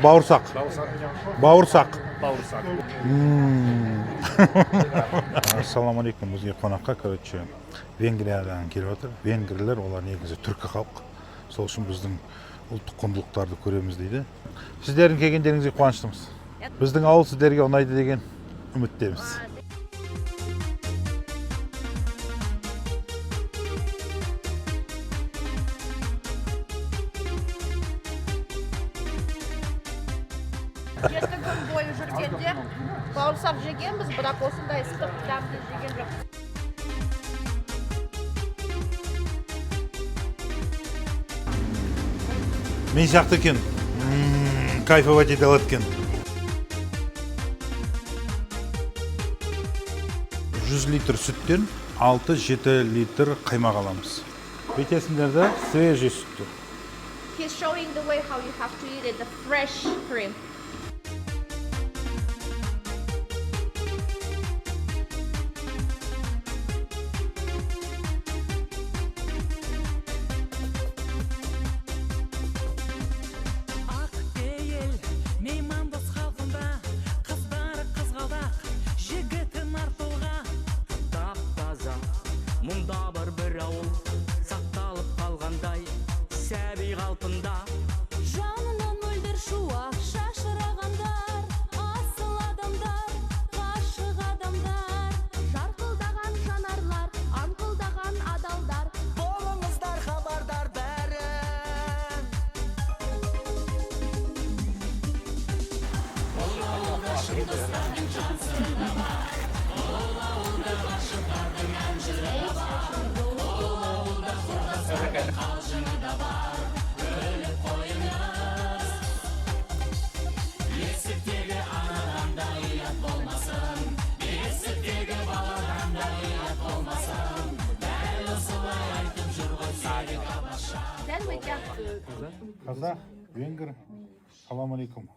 Bağırsak. Bağırsak. Bağırsak. Assalamu alaikum. Bizga qonaqqa короче Vengriyadan kelyapti. Vengriler ular негізі түркі халық. Сол үшін біздің ұлттық құндылықтарды көреміз дейді. Сіздердің келгендеріңізге қуаныштымыз. Біздің ауыл сіздерге ұнайды деген үміттеміз. Жеті күн бойы жүргенде бауырсақ жегенбіз, бірақ осындай ыстық дәмді жеген жоқ. Мен сияқты екен. Кайфовать ете алады екен. 100 литр сүттен 6-7 литр қаймақ аламыз. Бүйтесіңдер де свежий сүтті. He's showing the way how you have to eat it, the fresh cream. Мұнда бір ауыл сақталып қалғандай сәби қалпында жанынан мөлдір шуақ шашырағандар, асыл адамдар, ғашық адамдар, жарқылдаған жанарлар, аңқылдаған адалдар. болыңыздар хабардар бәрі. Then we get Қазақ, венгр, салам алейкум.